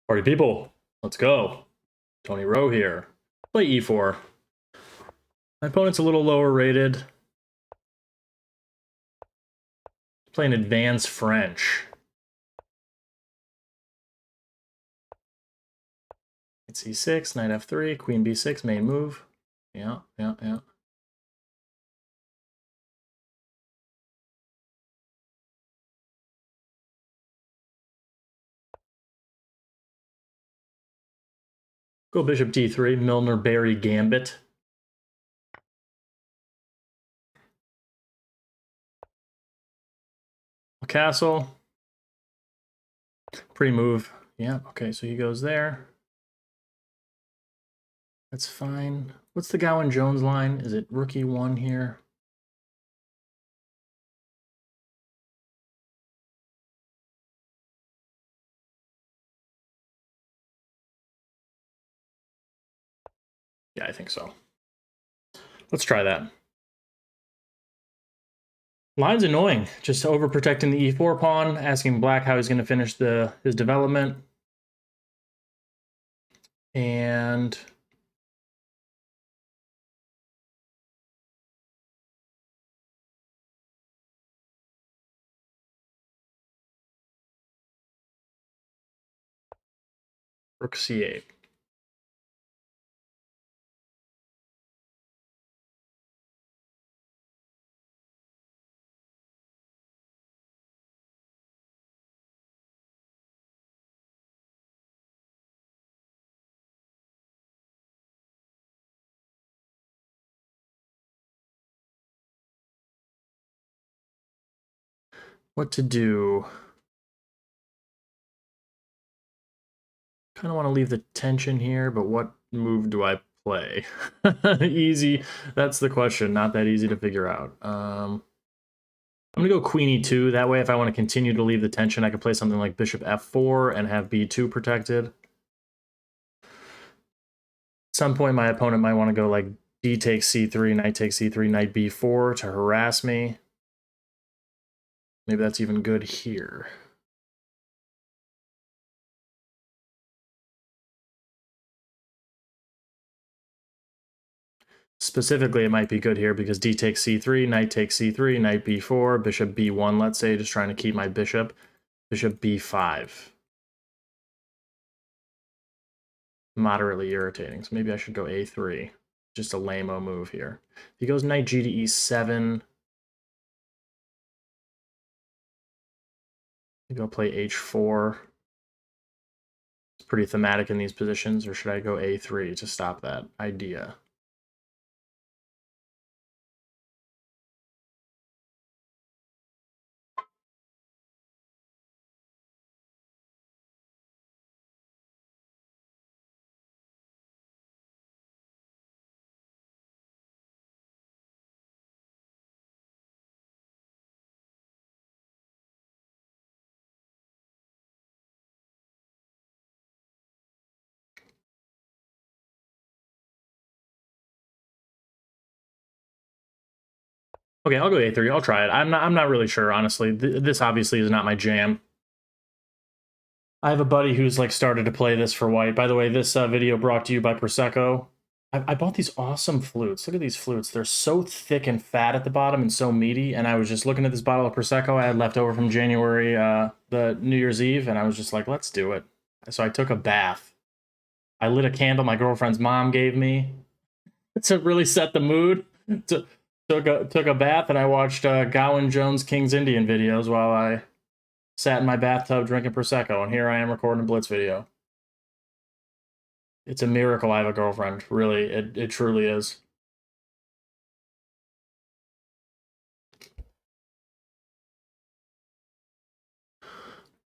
Party people, let's go. TonyRo here. Play e4. My opponent's a little lower rated. Playing advanced French. Knight c6, knight f3, queen b6, main move. Yeah. Go bishop d3, Milner-Barry Gambit. Castle. Pre-move. Yeah, okay, so he goes there. That's fine. What's the Gawain Jones line? Is it rookie 1 here? Yeah, I think so. Let's try that. Line's annoying. Just overprotecting the e4 pawn, asking black how he's going to finish his development. And rook c8. What to do? Kind of want to leave the tension here, but what move do I play? Easy. That's the question. Not that easy to figure out. I'm going to go queen e2. That way, if I want to continue to leave the tension, I could play something like bishop f4 and have b2 protected. At some point, my opponent might want to go like d takes c3, knight takes c3, knight b4 to harass me. Maybe that's even good here. Specifically, it might be good here because d takes c3, knight takes c3, knight b4, bishop b1, let's say, just trying to keep my bishop. Bishop b5. Moderately irritating, so maybe I should go a3. Just a lame-o move here. If he goes knight g to e7, maybe I'll play h4. It's pretty thematic in these positions, or should I go a3 to stop that idea? Okay, I'll go a3. I'll try it. I'm not really sure, honestly. This obviously is not my jam. I have a buddy who's like started to play this for white. By the way, this video brought to you by Prosecco. I bought these awesome flutes. Look at these flutes. They're so thick and fat at the bottom and so meaty. And I was just looking at this bottle of Prosecco I had left over from January, the New Year's Eve, and I was just like, let's do it. So I took a bath. I lit a candle my girlfriend's mom gave me to really set the mood. Took a bath, and I watched Gawain Jones King's Indian videos while I sat in my bathtub drinking Prosecco, and here I am recording a Blitz video. It's a miracle I have a girlfriend. Really, it truly is.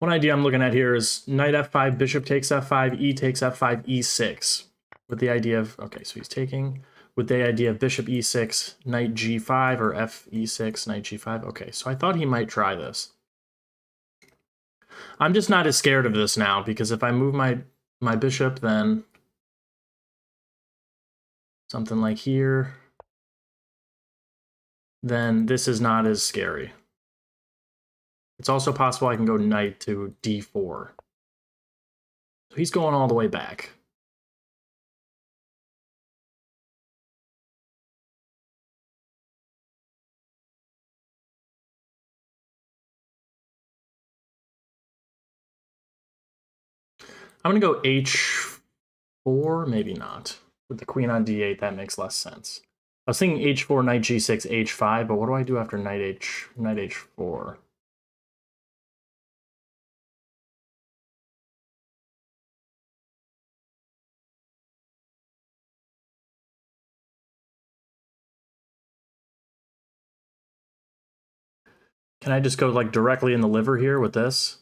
One idea I'm looking at here is knight f5, bishop takes f5, e takes f5, e6. With the idea of, okay, so he's taking, with the idea of bishop e6, knight g5, or f e6, knight g5. Okay, so I thought he might try this. I'm just not as scared of this now, because if I move my bishop, then something like here, then this is not as scary. It's also possible I can go knight to d4. So he's going all the way back. I'm going to go h4, maybe not. With the queen on d8, that makes less sense. I was thinking h4, knight g6, h5, but what do I do after knight h4? Can I just go like directly in the liver here with this?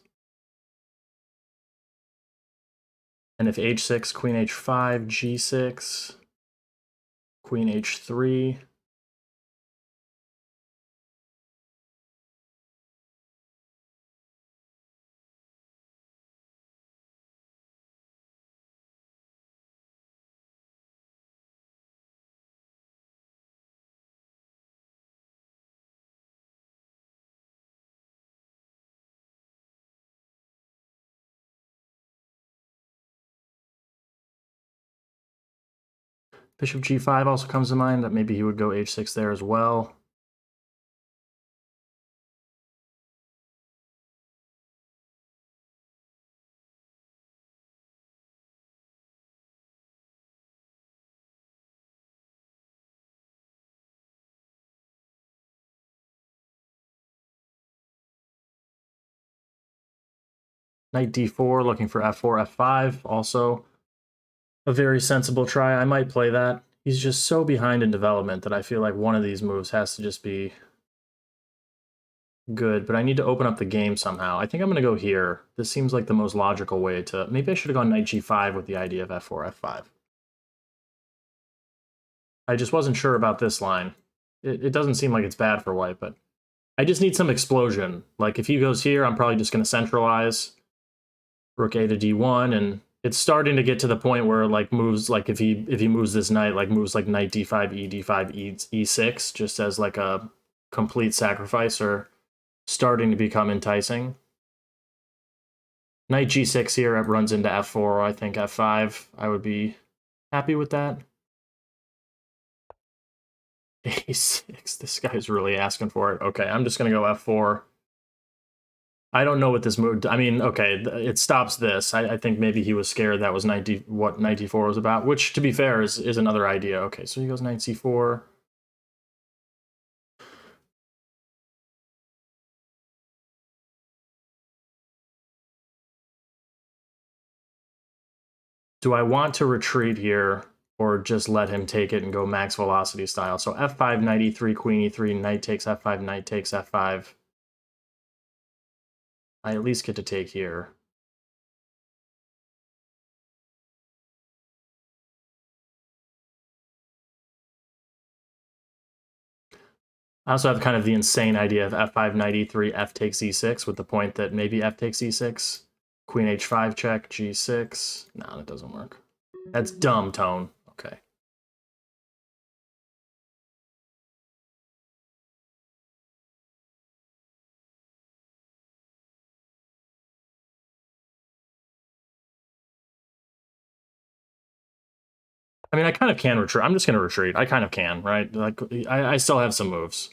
And if h6, queen h5, g6, queen h3. Bishop g5 also comes to mind, that maybe he would go h6 there as well. Knight d4, looking for f4, f5, also a very sensible try. I might play that. He's just so behind in development that I feel like one of these moves has to just be good, but I need to open up the game somehow. I think I'm going to go here. This seems like the most logical way to... Maybe I should have gone knight g5 with the idea of f4, f5. I just wasn't sure about this line. It doesn't seem like it's bad for white, but I just need some explosion. Like, if he goes here, I'm probably just going to centralize rook a to d1, and it's starting to get to the point where, like, moves, like, if he moves this knight, like, moves like knight d5, e d5, e6, just as, like, a complete sacrifice, are starting to become enticing. Knight g6 here, it runs into f4, I think f5. I would be happy with that. a6, this guy's really asking for it. Okay, I'm just going to go f4. I don't know what this move... I mean, okay, it stops this. I think maybe he was scared that was what knight d4 was about, which, to be fair, is another idea. Okay, so he goes knight c4. Do I want to retreat here or just let him take it and go max velocity style? So f5, knight e3, queen e3, knight takes f5, knight takes f5. I at least get to take here. I also have kind of the insane idea of f5, knight e3, f takes e6, with the point that maybe f takes e6, queen h5 check, g6. No, that doesn't work. That's dumb, Tone. Okay. I mean, I kind of can retreat. I'm just going to retreat. I kind of can, right? Like, I still have some moves.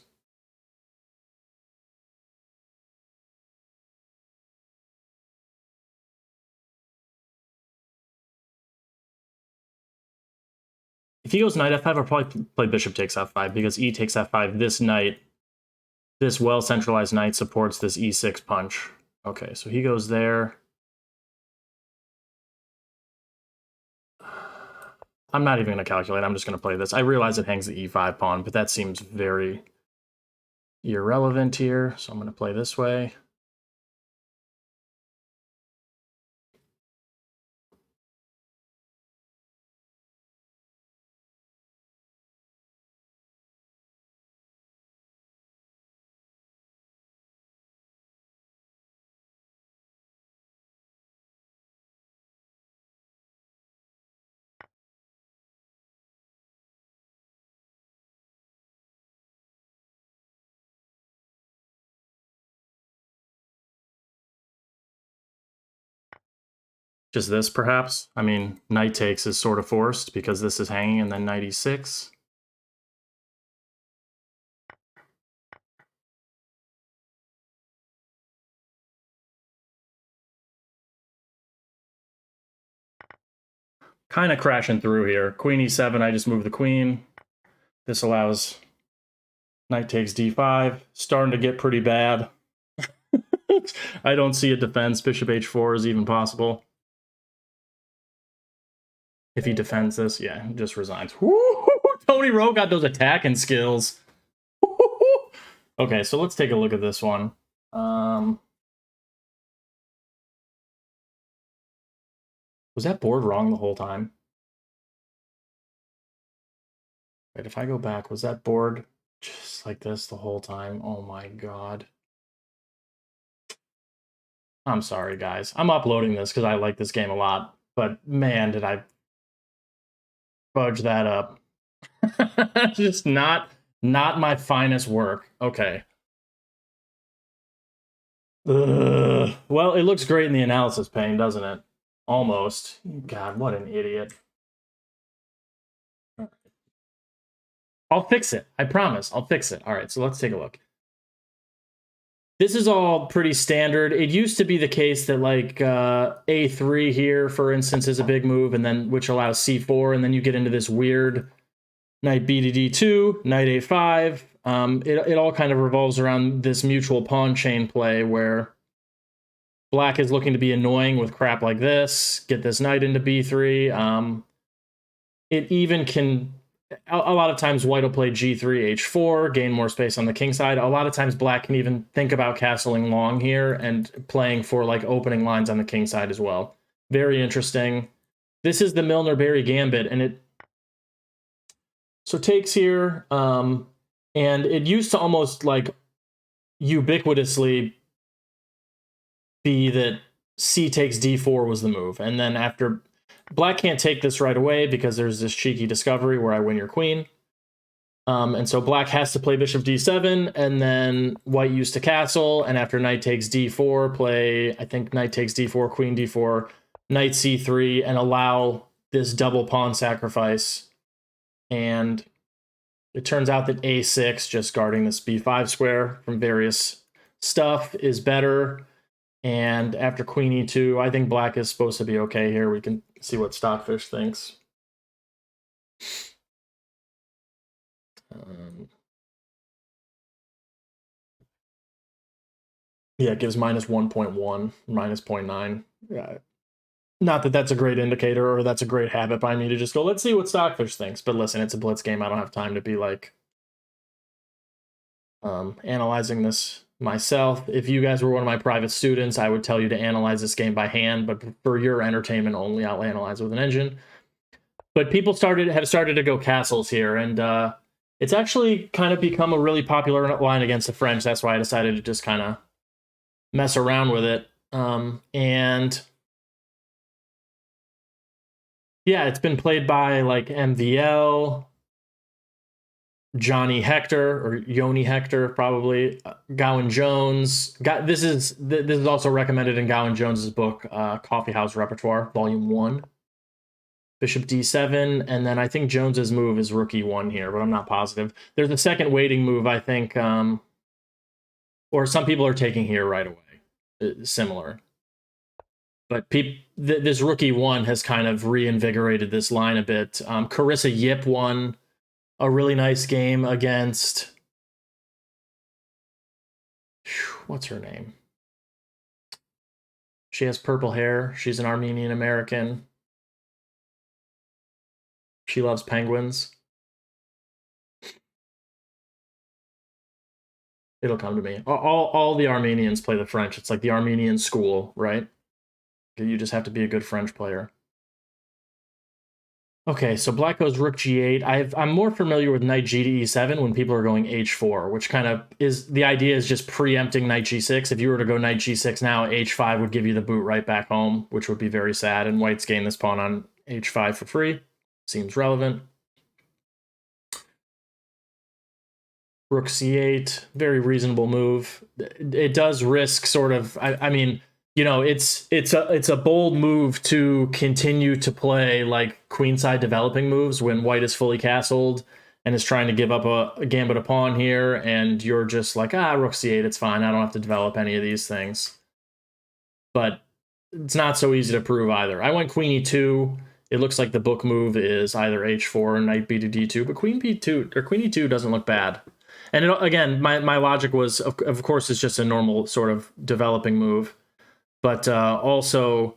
If he goes knight f5, I'll probably play bishop takes f5, because e takes f5. This knight, this well-centralized knight, supports this e6 punch. Okay, so he goes there. I'm not even going to calculate. I'm just going to play this. I realize it hangs the e5 pawn, but that seems very irrelevant here. So I'm going to play this way. Just this, perhaps? I mean, knight takes is sort of forced because this is hanging, and then knight e6. Kind of crashing through here. Queen e7, I just move the queen. This allows knight takes d5. Starting to get pretty bad. I don't see a defense. Bishop h4 is even possible. If he defends this, yeah, he just resigns. Woo! TonyRo got those attacking skills. Okay, so let's take a look at this one. Was that board wrong the whole time? Wait, if I go back, was that board just like this the whole time? Oh my god. I'm sorry, guys. I'm uploading this because I like this game a lot, but man, did I fudge that up. Just not my finest work. Okay. Well, it looks great in the analysis pane, doesn't it? Almost. God, what an idiot. I'll fix it. I promise. I'll fix it. All right, so let's take a look. This is all pretty standard. It used to be the case that like a3 here, for instance, is a big move, and then which allows c4, and then you get into this weird knight b to d2, knight a5. It all kind of revolves around this mutual pawn chain play where black is looking to be annoying with crap like this, get this knight into b3. It even can... A lot of times white will play g3, h4, gain more space on the king side. A lot of times black can even think about castling long here and playing for like opening lines on the king side as well. Very interesting. This is the Milner-Barry Gambit, and it so takes here, and it used to almost like ubiquitously be that c takes d4 was the move, and then after... Black can't take this right away because there's this cheeky discovery where I win your queen. And so black has to play bishop d7, and then white used to castle, and after knight takes d4, play, I think knight takes d4, queen d4, knight c3, and allow this double pawn sacrifice. And it turns out that a6, just guarding this b5 square from various stuff, is better. And after queen e2, I think black is supposed to be okay here. We can see what Stockfish thinks. Yeah, it gives minus 1.1, minus 0.9. Yeah. Not that that's a great indicator or that's a great habit by me to just go, let's see what Stockfish thinks. But listen, it's a Blitz game. I don't have time to be like analyzing this myself. If you guys were one of my private students, I would tell you to analyze this game by hand, but for your entertainment only, I'll analyze with an engine. But people have started to go castles here, and it's actually kind of become a really popular line against the French. That's why I decided to just kind of mess around with it. And yeah, it's been played by like MVL, Johnny Hector, or Yoni Hector, probably, Gawain Jones. This is also recommended in Gawain Jones's book, Coffeehouse Repertoire, Volume 1. Bishop d7, and then I think Jones's move is rook e1 here, but I'm not positive. There's a second waiting move, I think, or some people are taking here right away. Similar. But this rook e1 has kind of reinvigorated this line a bit. Carissa Yip won a really nice game against... What's her name? She has purple hair. She's an Armenian American. She loves penguins. It'll come to me. All the Armenians play the French. It's like the Armenian school, right? You just have to be a good French player. Okay, so black goes rook g8. I'm more familiar with knight g to e7 when people are going h4, which kind of is... The idea is just preempting knight g6. If you were to go knight g6 now, h5 would give you the boot right back home, which would be very sad, and white's gain this pawn on h5 for free. Seems relevant. Rook c8, very reasonable move. It does risk sort of... I mean, you know, it's a bold move to continue to play like queenside developing moves when white is fully castled and is trying to give up a gambit a pawn here, and you're just like, rook c8, it's fine, I don't have to develop any of these things. But it's not so easy to prove either. I went queen e2. It looks like the book move is either h4 or knight b to d2, but queen b2 or queen e2 doesn't look bad. And again, my logic was, of course, it's just a normal sort of developing move. But also,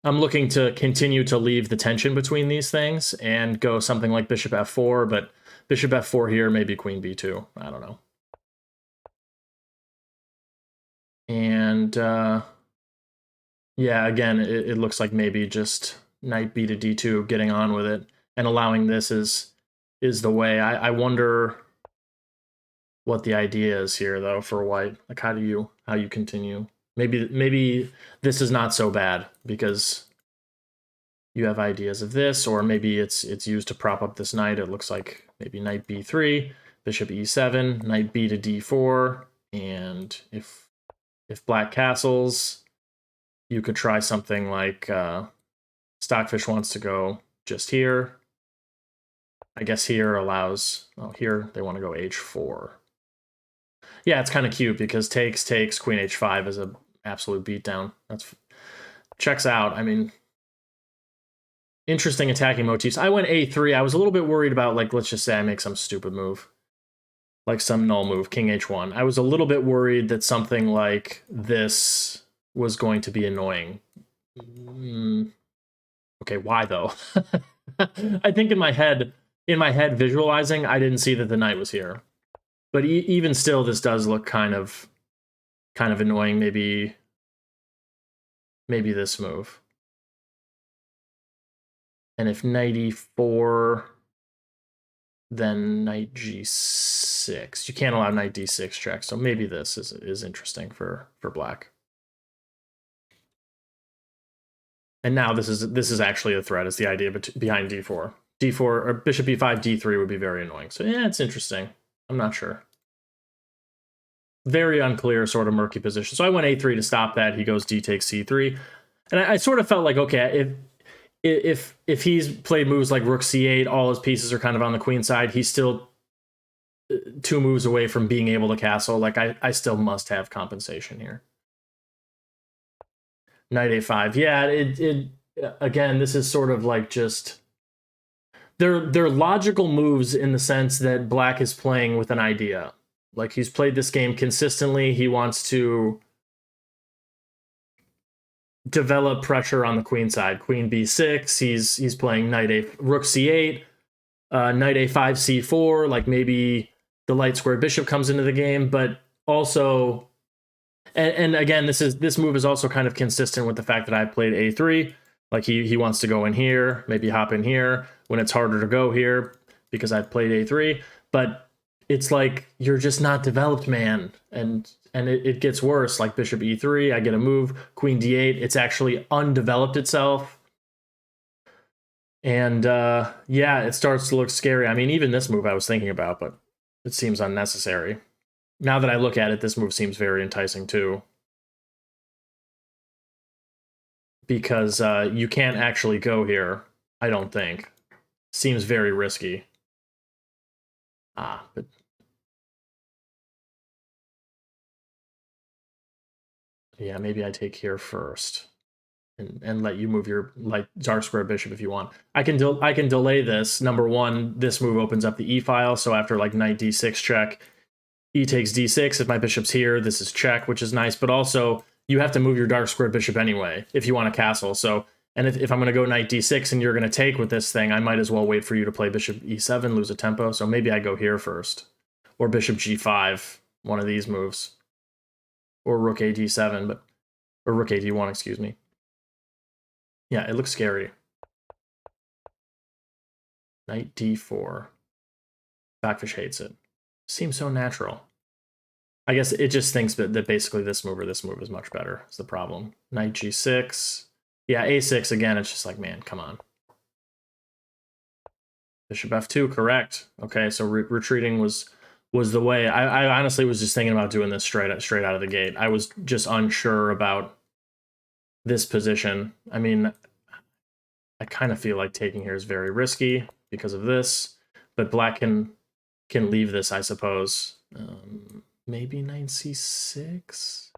I'm looking to continue to leave the tension between these things and go something like bishop f4, but bishop f4 here, maybe queen b2. I don't know. And yeah, again, it looks like maybe just knight b to d2, getting on with it, and allowing this is the way. I wonder what the idea is here, though, for white. Like, how you continue? Maybe this is not so bad because you have ideas of this, or maybe it's used to prop up this knight. It looks like maybe knight b3, bishop e7, knight b to d4, and if black castles, you could try something like Stockfish wants to go just here. I guess here allows, well, here they want to go h4. Yeah, it's kind of cute because takes, queen h5 is an absolute beatdown. That's checks out. I mean, interesting attacking motifs. I went a3. I was a little bit worried about, like, let's just say I make some stupid move, like some null move, king h1. I was a little bit worried that something like this was going to be annoying. Okay, why though? I think in my head visualizing, I didn't see that the knight was here. But even still, this does look kind of annoying. Maybe this move. And if knight e4, then knight g6. You can't allow knight d6 check, so maybe this is interesting for black. And now this is actually a threat. Is the idea behind d4. d4 or bishop e5, d3 would be very annoying. So yeah, it's interesting. I'm not sure. Very unclear, sort of murky position. So I went a3 to stop that. He goes d takes c3, and I sort of felt like, okay, if he's played moves like rook c8, all his pieces are kind of on the queen side. He's still 2 moves away from being able to castle. Like, I still must have compensation here. Knight a5. Yeah, it again, this is sort of like just they're logical moves in the sense that black is playing with an idea. Like, he's played this game consistently. He wants to develop pressure on the queen side. Queen b6. He's playing rook c8, knight a5 c4. Like, maybe the light squared bishop comes into the game, but also, and again, this move is also kind of consistent with the fact that I played a3. Like, he wants to go in here, maybe hop in here when it's harder to go here because I've played a3. But it's like, you're just not developed, man. And it gets worse. Like bishop e3, I get a move, queen d8. It's actually undeveloped itself. And yeah, it starts to look scary. I mean, even this move I was thinking about, but it seems unnecessary. Now that I look at it, this move seems very enticing too. Because you can't actually go here, I don't think. Seems very risky. But yeah, maybe I take here first and let you move your dark square bishop if you want. I can delay this. Number one, this move opens up the e file, so after like knight d6 check, e takes d6. If my bishop's here, this is check, which is nice, but also you have to move your dark square bishop anyway if you want a castle. So, and if I'm going to go knight d6 and you're going to take with this thing, I might as well wait for you to play bishop e7, lose a tempo. So maybe I go here first, or bishop g5, one of these moves, or rook a d7, or rook a d1, excuse me. Yeah, it looks scary. Knight d4. Backfish hates it. Seems so natural. I guess it just thinks that basically this move or this move is much better. Is the problem. Knight g6. Yeah, a6 again. It's just like, man, come on. Bishop f2, correct. Okay, so retreating was the way. I honestly was just thinking about doing this straight out of the gate. I was just unsure about this position. I mean, I kind of feel like taking here is very risky because of this, but black can leave this, I suppose. Maybe knight c6?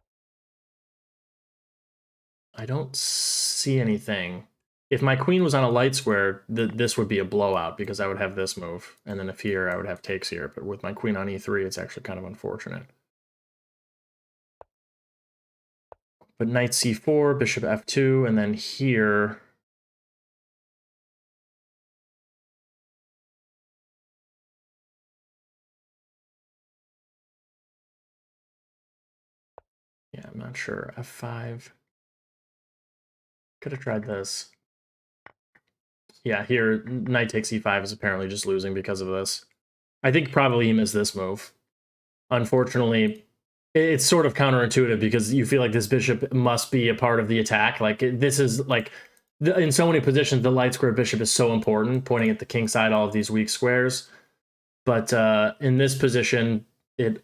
I don't see anything. If my queen was on a light square, this would be a blowout because I would have this move. And then if here, I would have takes here. But with my queen on e3, it's actually kind of unfortunate. But knight c4, bishop f2, and then here... Yeah, I'm not sure. f5. Could have tried this. Yeah, here, knight takes e5 is apparently just losing because of this. I think probably he missed this move. Unfortunately, it's sort of counterintuitive because you feel like this bishop must be a part of the attack. Like, this is, like, in so many positions, the light square bishop is so important, pointing at the king side, all of these weak squares. But in this position, you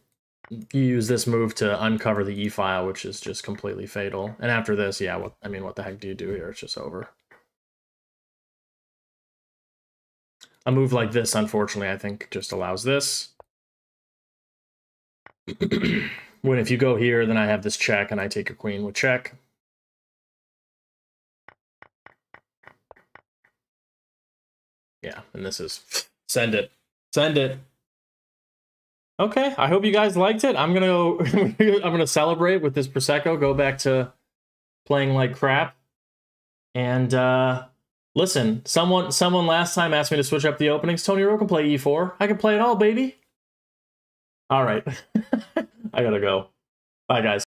use this move to uncover the e-file, which is just completely fatal. And after this, yeah, what the heck do you do here? It's just over. A move like this, unfortunately, I think just allows this. When if you go here, then I have this check, and I take a queen with check. Yeah, and this is... Send it. Send it. Okay, I hope you guys liked it. I'm gonna go... I'm gonna celebrate with this Prosecco, go back to playing like crap. And, listen, someone last time asked me to switch up the openings. TonyRo can play e4. I can play it all, baby. All right. I gotta go. Bye, guys.